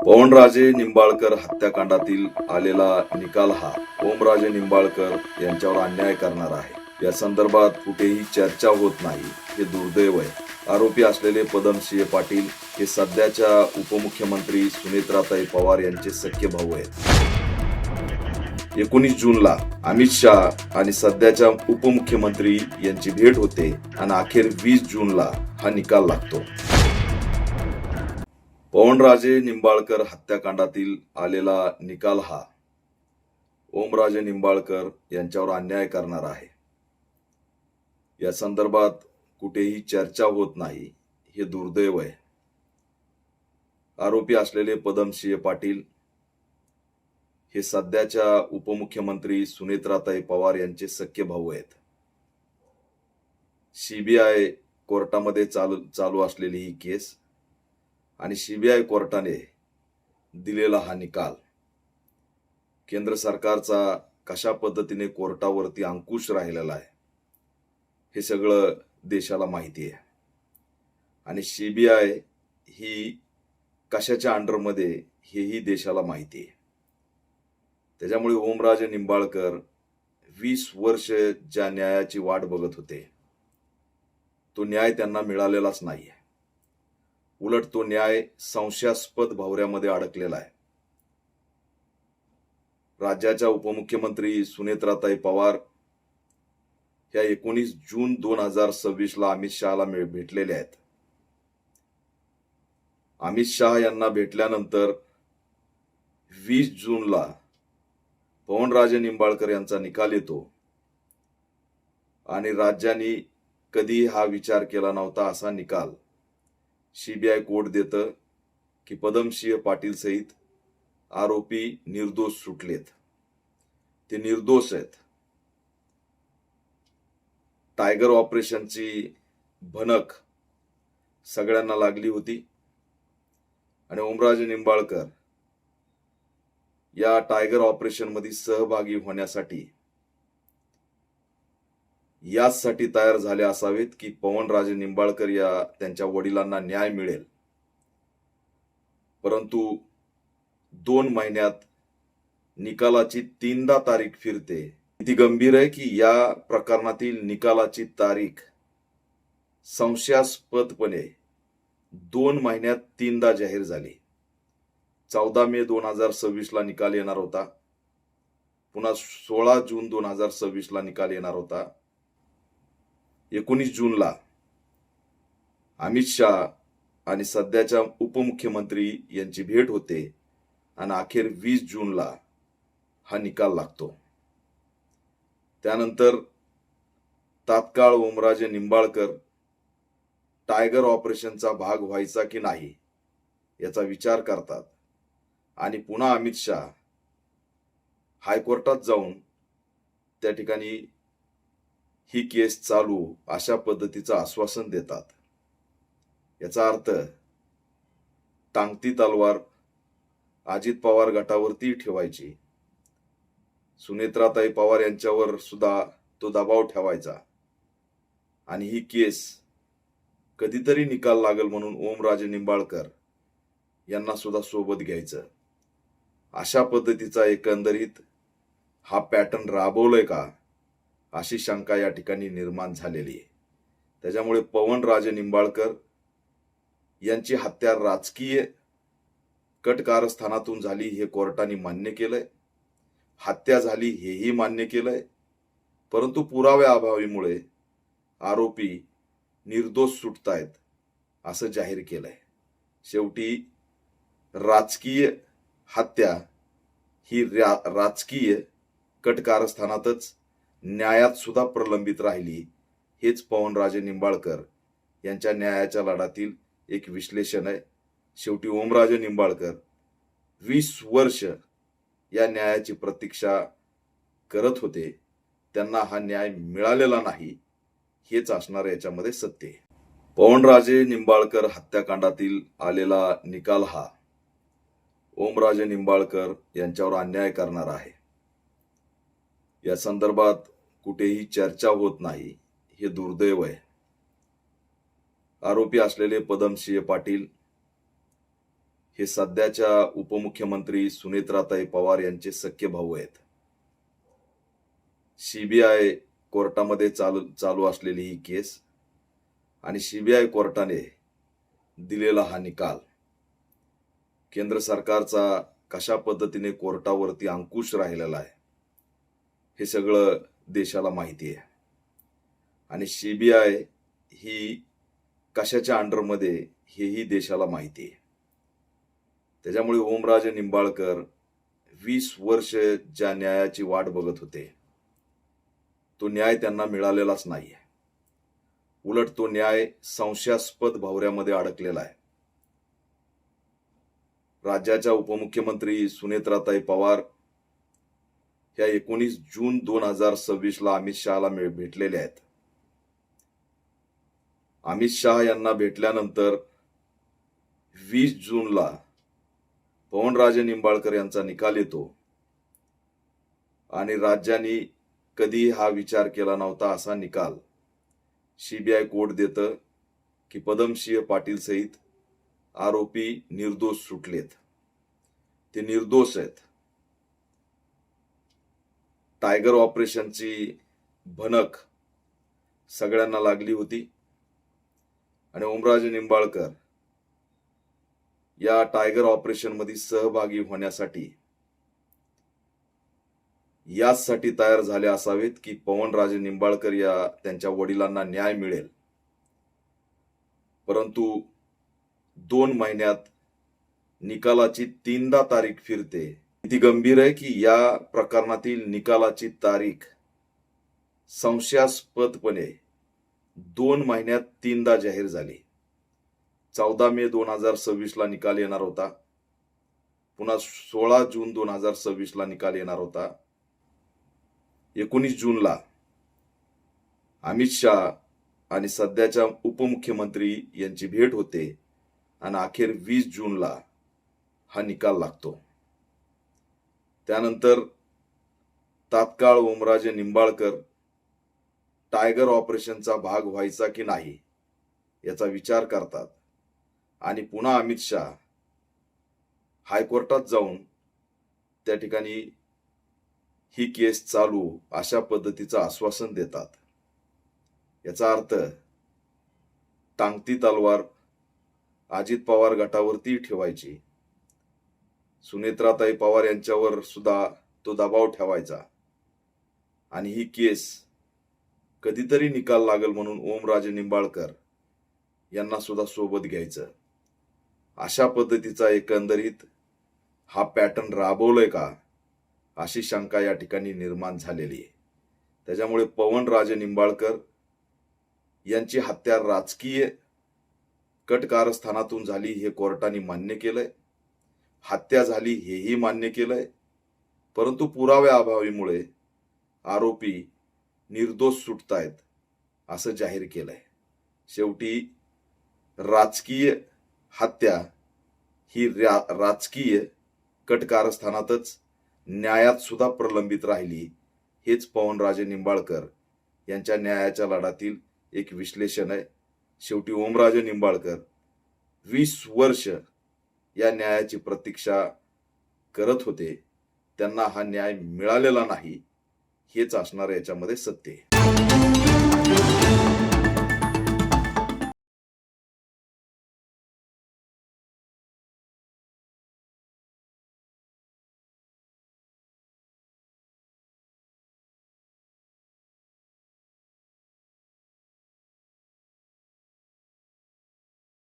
पवनराजे निंबाळकर हत्याकांडातील आलेला निकाल हा ओमराजे निंबाळकर यांच्यावर अन्याय करणारा आहे। या संदर्भात कुठेही चर्चा होत नाही, हे दुर्दैव आहे। आरोपी असलेले पदमसिंह पाटील हे सध्याच्या उपमुख्यमंत्री सुनेत्राताई पवार यांचे सख्खे भाऊ आहेत। 19 जूनला अमित शाह आणि सध्याच्या उपमुख्यमंत्री यांची भेट होते आणि अखेर 20 जूनला हा निकाल लागतो। पवनराजे निंबाळकर हत्याकांडातील आलेला निकाल हा ओमराजे निंबाळकर यांच्यावर अन्याय करणारा आहे। या संदर्भात कुठेही चर्चा होत नाही, हे दुर्दैव आहे। आरोपी असलेले पदमसिंह पाटील हे सध्याच्या उपमुख्यमंत्री सुनेत्राताई पवार यांचे सख्खे भाऊ आहेत। सीबीआय कोर्टामध्ये चालू असलेली ही केस आणि सीबीआय कोर्टाने दिलेला हा निकाल, केंद्र सरकारचा कशा पद्धतीने कोर्टावरती अंकुश राहिलेला आहे हे सगळं देशाला माहिती आहे। आणि सीबीआय ही कशाच्या अंडरमध्ये हेही देशाला माहिती आहे। त्याच्यामुळे ओमराजे निंबाळकर 20 वर्ष ज्या न्यायाची वाट बघत होते, तो न्याय त्यांना मिळालेलाच नाहीये। उलट तो न्याय संशयास्पद भोवऱ्यामध्ये अडकलेला आहे। राज्याच्या उपमुख्यमंत्री सुनेत्राताई पवार ह्या 19 जून 2026 ला अमित शहाला भेटलेल्या आहेत। अमित शाह यांना भेटल्यानंतर 20 जूनला पवनराजे निंबाळकर यांचा निकाल येतो आणि राज्यांनी कधी हा विचार केला नव्हता असा निकाल सीबीआय कोर्ट देतं की पदमसिंह पाटील सहित आरोपी निर्दोष सुटलेत, ते निर्दोष आहेत। टायगर ऑपरेशनची भनक सगळ्यांना लागली होती आणि ओमराजे निंबाळकर या टायगर ऑपरेशन मध्ये सहभागी होण्यासाठी याचसाठी तयार झाले असावेत की पवनराजे निंबाळकर या त्यांच्या वडिलांना न्याय मिळेल। परंतु 2 महिन्यात निकालाची 3दा तारीख फिरते। किती गंभीर आहे की या प्रकरणातील निकालाची तारीख संशयास्पदपणे 2 महिन्यात 3दा जाहीर झाली। 14 मे 2026 ला निकाल येणार होता, पुन्हा 16 जून 2026 ला निकाल येणार होता। 19 जूनला अमित शाह आणि सध्याच्या उपमुख्यमंत्री यांची भेट होते आणि अखेर 20 जूनला हा निकाल लागतो। त्यानंतर तात्काळ ओमराजे निंबाळकर टायगर ऑपरेशनचा भाग व्हायचा की नाही याचा विचार करतात आणि पुन्हा अमित शाह हायकोर्टात जाऊन त्या ठिकाणी ही केस चालू अशा पद्धतीचं आश्वासन देतात। याचा अर्थ टांगती तलवार अजित पवार गटावरती ठेवायची, सुनेत्राताई पवार यांच्यावर सुद्धा तो दबाव ठेवायचा आणि ही केस कधीतरी निकाल लागेल म्हणून ओमराजे निंबाळकर यांना सुद्धा सोबत घ्यायचं, अशा पद्धतीचा एकंदरीत हा पॅटर्न राबवलाय का अशी शंका या ठिकाणी निर्माण झालेली आहे। त्याच्यामुळे पवनराजे निंबाळकर यांची हत्या राजकीय कट कारस्थानातून झाली हे कोर्टाने मान्य केलंय, हत्या झाली हेही मान्य केलंय, परंतु पुराव्याअभावामुळे आरोपी निर्दोष सुटतायत असं जाहीर केलंय। शेवटी राजकीय हत्या ही राजकीय कट कारस्थानातच न्यायात सुद्धा प्रलंबित राहिली, हेच पवनराजे निंबाळकर यांच्या न्यायाच्या लढ्यातील एक विश्लेषण आहे। शेवटी ओमराजे निंबाळकर 20 वर्ष या न्यायाची प्रतीक्षा करत होते, त्यांना हा न्याय मिळालेला नाही, हेच असणार याच्यामध्ये सत्य आहे। पवनराजे निंबाळकर हत्याकांडातील आलेला निकाल हा ओमराजे निंबाळकर यांच्यावर अन्याय करणारा आहे। या संदर्भात कुठेही चर्चा होत नाही, हे दुर्दैव आहे। आरोपी असलेले पदमसिंह पाटील हे सध्याच्या उपमुख्यमंत्री सुनेत्राताई पवार यांचे सख्खे भाऊ आहेत. सीबीआय कोर्टामध्ये चालू असलेली ही केस आणि सीबीआय कोर्टाने दिलेला हा निकाल, केंद्र सरकारचा कशा पद्धतीने कोर्टावरती अंकुश राहिलेला आहे हे सगळं देशाला माहिती आहे. आणि सीबीआय ही कशाच्या अंडरमध्ये हेही देशाला माहिती आहे. त्याच्यामुळे ओमराजे निंबाळकर 20 वर्ष ज्या न्यायाची वाट बघत होते, तो न्याय त्यांना मिळालेलाच नाहीये. उलट तो न्याय संशयास्पद भोवऱ्यामध्ये अडकलेला आहे. राज्याच्या उपमुख्यमंत्री सुनेत्राताई पवार ह्या 19 जून 2026 ला अमित शहाला भेटलेल्या आहेत. अमित शहा यांना भेटल्यानंतर 20 जूनला पवनराजे निंबाळकर यांचा निकाल येतो आणि राज्याने कधी हा विचार केला नव्हता असा निकाल सीबीआय कोर्ट देतं की पदमसिंह पाटील सहित आरोपी निर्दोष सुटलेत. ते निर्दोष आहेत. टायगर ऑपरेशनची भनक सगळ्यांना लागली होती आणि ओमराजे निंबाळकर या टायगर ऑपरेशन मध्ये सहभागी होण्यासाठी याचसाठी तयार झाले असावेत की पवनराजे निंबाळकर या त्यांच्या वडिलांना न्याय मिळेल. परंतु 2 महिन्यात निकालाची 3दा तारीख फिरते. किती गंभीर आहे की या प्रकरणातील निकालाची तारीख संशयास्पदपणे 2 महिन्यात 3दा जाहीर झाली. 14 मे 2026 ला निकाल येणार होता. पुन्हा 16 जून 2026 ला निकाल येणार होता. 19 जूनला अमित शहा आणि सध्याच्या उपमुख्यमंत्री यांची भेट होते आणि अखेर 20 जूनला हा निकाल लागतो. त्यानंतर तात्काळ ओमराजे निंबाळकर टायगर ऑपरेशनचा भाग व्हायचा की नाही याचा विचार करतात आणि पुन्हा अमित शहा हायकोर्टात जाऊन त्या ठिकाणी ही केस चालू अशा पद्धतीचं आश्वासन देतात. याचा अर्थ टांगती तलवार अजित पवार गटावरती ठेवायची, सुनेत्राताई पवार यांच्यावर सुद्धा तो दबाव ठेवायचा आणि ही केस कधीतरी निकाल लागल म्हणून ओमराजे निंबाळकर यांना सुद्धा सोबत घ्यायचं. अशा पद्धतीचा एकंदरीत हा पॅटर्न राबवलाय का अशी शंका या ठिकाणी निर्माण झालेली आहे. त्याच्यामुळे पवनराजे निंबाळकर यांची हत्या राजकीय कटकारस्थानातून झाली हे कोर्टाने मान्य केलंय. हत्या झाली हेही मान्य केलंय. परंतु पुराव्याअभावीमुळे आरोपी निर्दोष सुटतायत असं जाहीर केलंय. शेवटी राजकीय हत्या ही राजकीय कटकारस्थानातच न्यायात सुद्धा प्रलंबित राहिली. हेच पवनराजे निंबाळकर यांच्या न्यायाच्या लढ्यातील एक विश्लेषण आहे. शेवटी ओमराजे निंबाळकर 20 वर्ष या न्यायाची प्रतीक्षा करत होते. त्यांना हा न्याय मिळालेला नाही. हेच असणार याच्यामध्ये सत्य आहे.